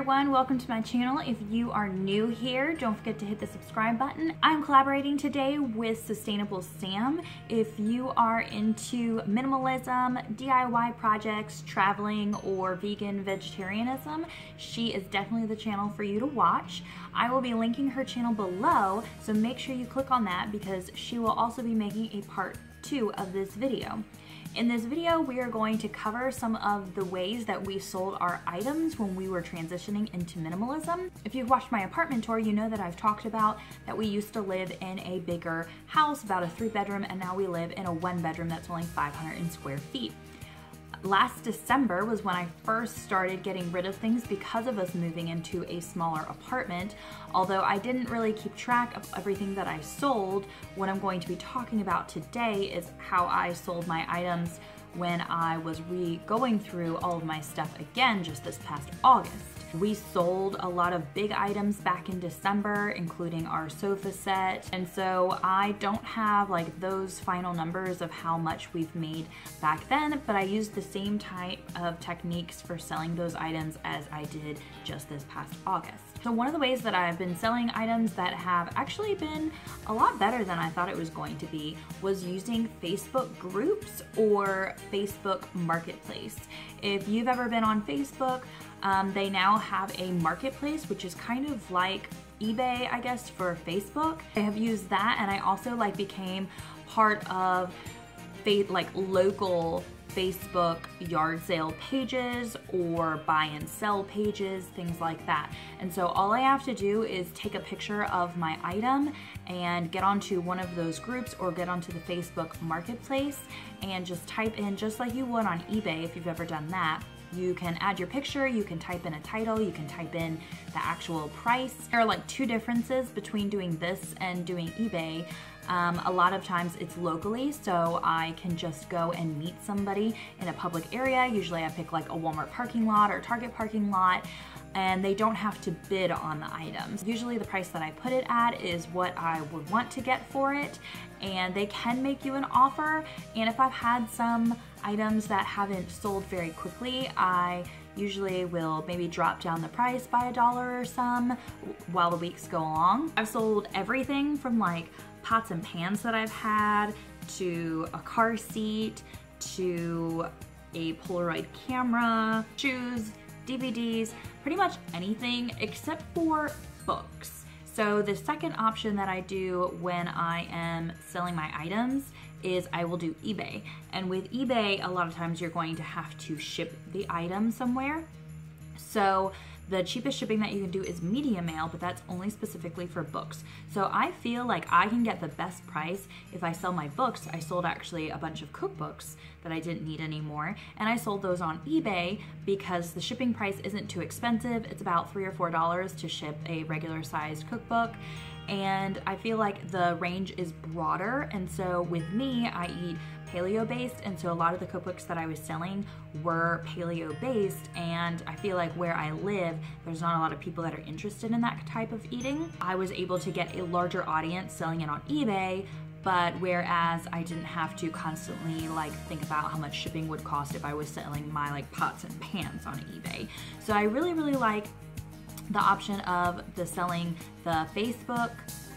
everyone, welcome to my channel. If you are new here, don't forget to hit the subscribe button. I'm collaborating today with Sustainable Samm. If you are into minimalism, DIY projects, traveling, or vegan vegetarianism, she is definitely the channel for you to watch. I will be linking her channel below, so make sure you click on that because she will also be making a part 2 of this video. In this video, we are going to cover some of the ways that we sold our items when we were transitioning into minimalism. If you've watched my apartment tour, you know that I've talked about that we used to live in a bigger house, about a 3-bedroom, and now we live in a 1-bedroom that's only 500 square feet. Last December was when I first started getting rid of things because of us moving into a smaller apartment. Although I didn't really keep track of everything that I sold, what I'm going to be talking about today is how I sold my items when I was going through all of my stuff again just this past August. We sold a lot of big items back in December, including our sofa set. And so I don't have like those final numbers of how much we've made back then, but I used the same type of techniques for selling those items as I did just this past August. So one of the ways that I've been selling items that have actually been a lot better than I thought it was going to be was using Facebook groups or Facebook Marketplace. If you've ever been on Facebook, they now have a marketplace, which is kind of like eBay, I guess, for Facebook. I have used that, and I also became part of local Facebook yard sale pages or buy and sell pages, things like that. And so all I have to do is take a picture of my item and get onto one of those groups or get onto the Facebook Marketplace and just type in, just like you would on eBay if you've ever done that. You can add your picture, you can type in a title, you can type in the actual price. There are like 2 differences between doing this and doing eBay. A lot of times it's locally, so I can just go and meet somebody in a public area. Usually I pick like a Walmart parking lot or Target parking lot, and they don't have to bid on the items. Usually the price that I put it at is what I would want to get for it, and they can make you an offer. And if I've had some items that haven't sold very quickly, I usually will maybe drop down the price by $1 or some while the weeks go along. I've sold everything from like pots and pans that I've had, to a car seat, to a Polaroid camera, shoes, DVDs, pretty much anything except for books. So the second option that I do when I am selling my items is I will do eBay. And with eBay, a lot of times you're going to have to ship the item somewhere. So the cheapest shipping that you can do is media mail, but that's only specifically for books. So I feel like I can get the best price if I sell my books. I sold actually a bunch of cookbooks that I didn't need anymore, and I sold those on eBay because the shipping price isn't too expensive. It's about $3 or $4 to ship a regular sized cookbook. And I feel like the range is broader, and so with me, I eat paleo based, and so a lot of the cookbooks that I was selling were paleo based, and I feel like where I live, there's not a lot of people that are interested in that type of eating. I was able to get a larger audience selling it on eBay, but whereas I didn't have to constantly think about how much shipping would cost if I was selling my pots and pans on eBay. So I really like the option of selling the Facebook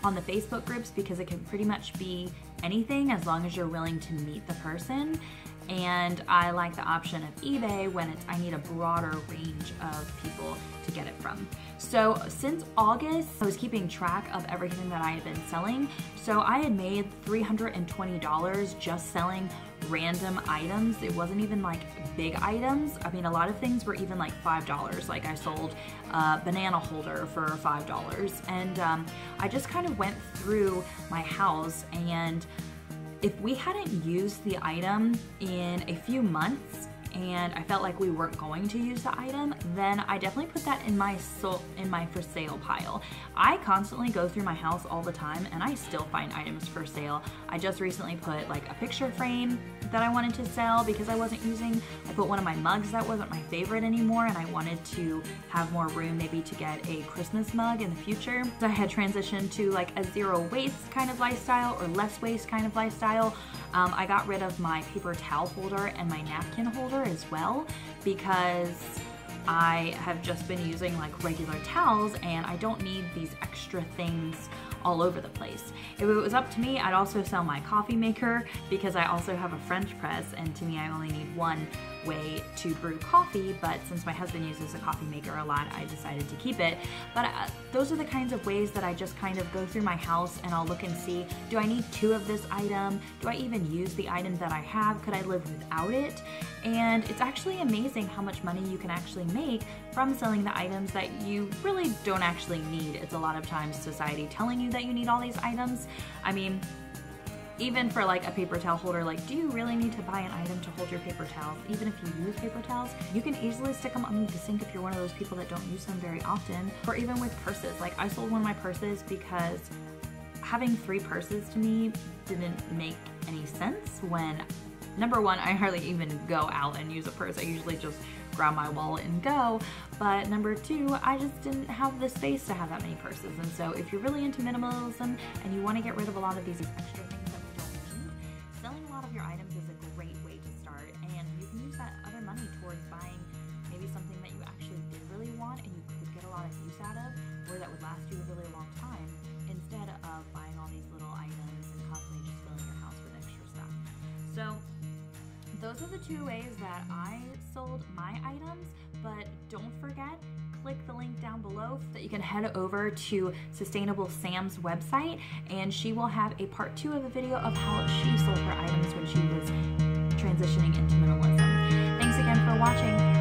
on the Facebook groups because it can pretty much be anything as long as you're willing to meet the person. And I like the option of eBay when I need a broader range of people to get it from. So since August, I was keeping track of everything that I had been selling. So I had made $320 just selling random items. It wasn't even big items. I mean, a lot of things were even $5. Like I sold a banana holder for $5. And I just kind of went through my house, and if we hadn't used the item in a few months and I felt like we weren't going to use the item, then I definitely put that in my for sale pile. I constantly go through my house all the time and I still find items for sale. I just recently put a picture frame that I wanted to sell because I wasn't using. I put one of my mugs that wasn't my favorite anymore, and I wanted to have more room maybe to get a Christmas mug in the future. So I had transitioned to a zero waste kind of lifestyle or less waste kind of lifestyle. I got rid of my paper towel holder and my napkin holder as well because I have just been using like regular towels, and I don't need these extra things all over the place. If it was up to me, I'd also sell my coffee maker, because I also have a French press, and to me I only need one way to brew coffee, but since my husband uses a coffee maker a lot, I decided to keep it. But those are the kinds of ways that I just kind of go through my house and I'll look and see, do I need 2 of this item? Do I even use the item that I have? Could I live without it? And it's actually amazing how much money you can actually make from selling the items that you really don't actually need. It's a lot of times society telling you that you need all these items. I mean, even for like a paper towel holder, like, do you really need to buy an item to hold your paper towels? Even if you use paper towels, you can easily stick them under the sink if you're one of those people that don't use them very often. Or even with purses, like I sold one of my purses because having 3 purses to me didn't make any sense when, number one, I hardly even go out and use a purse. I usually just grab my wallet and go. But number 2, I just didn't have the space to have that many purses. And so if you're really into minimalism and you want to get rid of a lot of these extra things that we don't need, selling a lot of your items is a great way to start. And you can use that other money towards buying maybe something that you actually did really want and you could get a lot of use out of, or that would last you a really long time, instead of buying all these little items and constantly just filling your house with extra stuff. So those are the 2 ways that I sold my items, but don't forget, click the link down below so that you can head over to Sustainable Samm's website, and she will have a part 2 of the video of how she sold her items when she was transitioning into minimalism. Thanks again for watching.